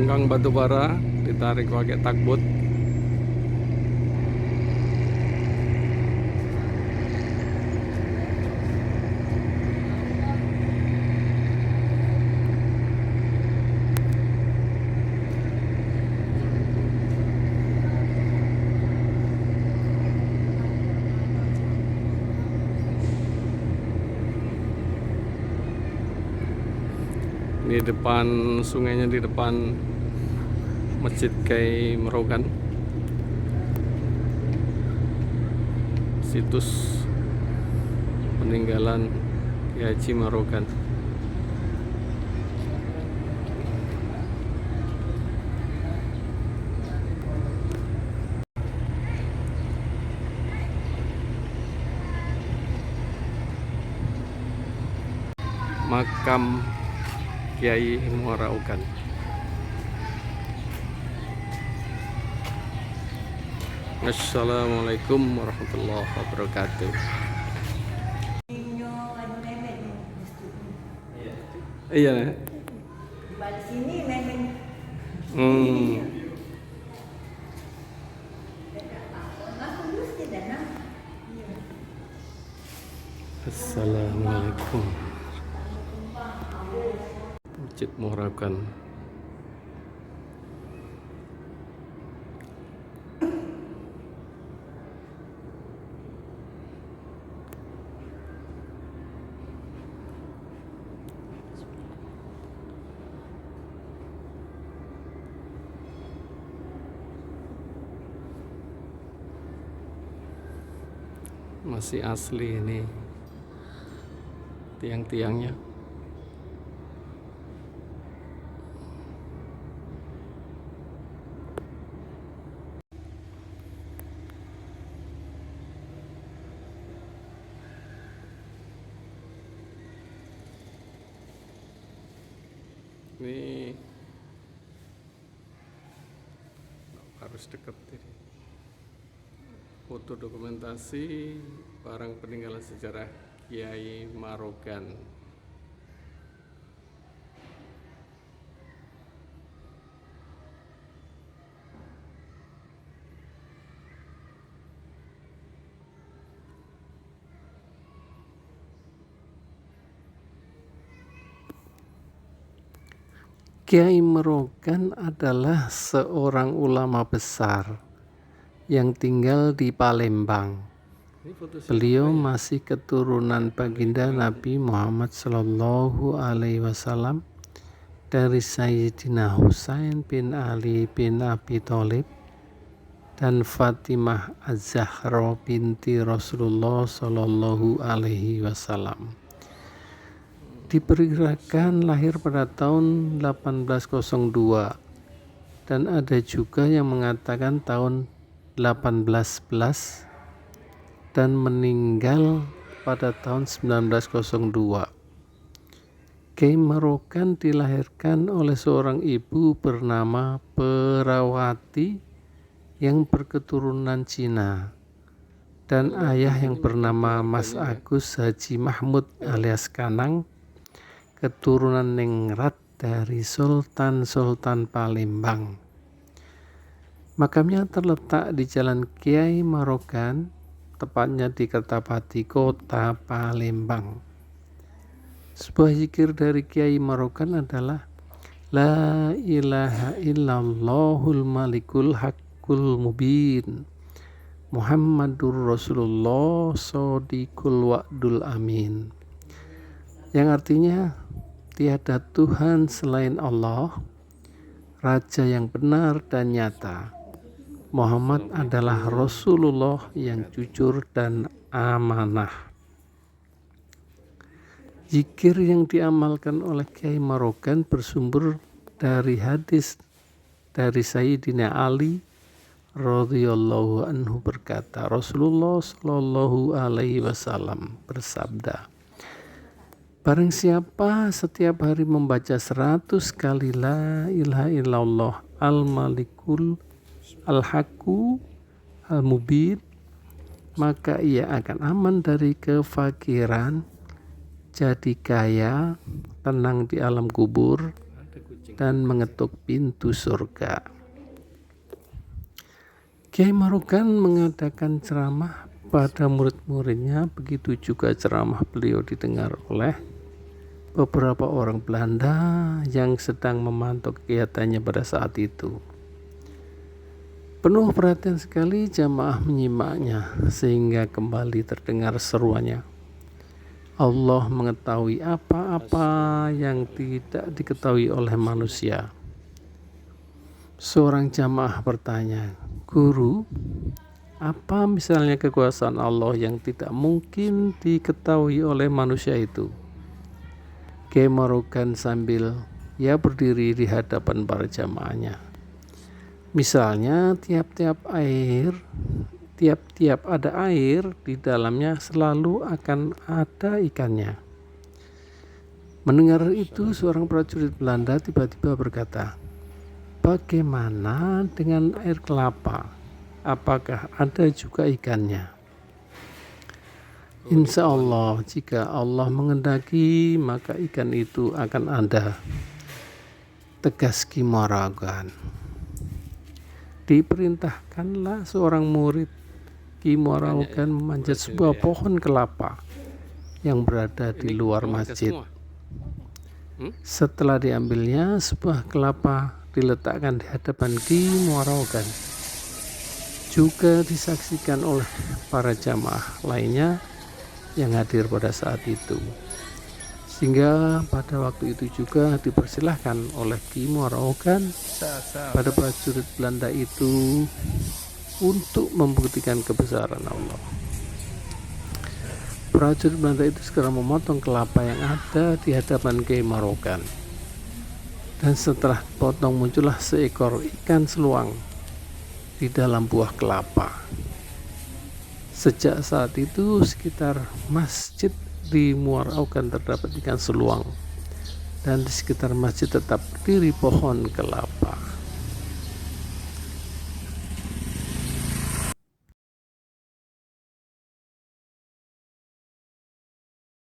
pembangkang batu bara ditarik pakai tugboat. Di depan sungainya, di depan Masjid Kyai Merogan, situs peninggalan Kyai Haji Merogan. Makam Kyai Muara Ogan. Assalamualaikum warahmatullahi wabarakatuh. Iya. Balik sini memang. Assalamualaikum. Masjid Muara Ogan. Masih asli ini tiang-tiangnya. Ini harus deket ini. Foto dokumentasi barang peninggalan sejarah Kyai Merogan. Kyai Merogan adalah seorang ulama besar yang tinggal di Palembang. Beliau masih keturunan baginda Nabi Muhammad Sallallahu Alaihi Wasallam dari Sayyidina Husain bin Ali bin Abi Thalib dan Fatimah Az-Zahra binti Rasulullah Sallallahu Alaihi Wasallam. Diperkirakan lahir pada tahun 1802 dan ada juga yang mengatakan tahun 1811 dan meninggal pada tahun 1902. Kyai Merogan dilahirkan oleh seorang ibu bernama Perawati yang berketurunan Cina dan ayah yang bernama Mas Agus Haji Mahmud alias Kanang, keturunan ningrat dari Sultan Palembang. Makamnya terletak di Jalan Kyai Merogan, tepatnya di Kertapati, Kota Palembang. Sebuah zikir dari Kyai Merogan adalah La ilaha illallahul malikul haqqul mubin Muhammadur Rasulullah Shodiqul wa'dul amin, yang artinya tiada Tuhan selain Allah, Raja yang benar dan nyata. Muhammad adalah Rasulullah yang jujur dan amanah. Zikir yang diamalkan oleh Kyai Merogan bersumber dari hadis dari Sayyidina Ali radhiyallahu anhu berkata, Rasulullah Shallallahu Alaihi Wasallam bersabda, barang siapa setiap hari membaca 100 kali la ilaha illallah al-malikul al-haqqu al-mubin, maka ia akan aman dari kefakiran, jadi kaya, tenang di alam kubur, dan mengetuk pintu surga. Kiai Marokan mengadakan ceramah pada murid-muridnya, begitu juga ceramah beliau didengar oleh beberapa orang Belanda yang sedang memantau kegiatannya pada saat itu. Penuh perhatian sekali jamaah menyimaknya sehingga kembali terdengar seruannya. Allah mengetahui apa-apa yang tidak diketahui oleh manusia. Seorang jamaah bertanya, "Guru, apa misalnya kekuasaan Allah yang tidak mungkin diketahui oleh manusia itu?" Kiai Marokan sambil berdiri di hadapan para jamaahnya. Misalnya tiap-tiap ada air di dalamnya selalu akan ada ikannya. Mendengar itu, seorang prajurit Belanda tiba-tiba berkata, "Bagaimana dengan air kelapa? Apakah ada juga ikannya?" Insya Allah, jika Allah menghendaki, maka ikan itu akan ada, tegas Ki Marokan. Diperintahkanlah seorang murid Ki Marokan memanjat sebuah pohon kelapa yang berada di luar masjid. Setelah diambilnya, sebuah kelapa diletakkan di hadapan Ki Marokan. Juga disaksikan oleh para jamaah lainnya yang hadir pada saat itu. Sehingga pada waktu itu juga dipersilahkan oleh Ki Marokan pada prajurit Belanda itu untuk membuktikan kebesaran Allah. Prajurit Belanda itu segera memotong kelapa yang ada di hadapan Ki Marokan. Dan setelah potong muncullah seekor ikan seluang di dalam buah kelapa. Sejak saat itu sekitar masjid di Marokan terdapat ikan seluang, dan di sekitar masjid tetap berdiri pohon kelapa.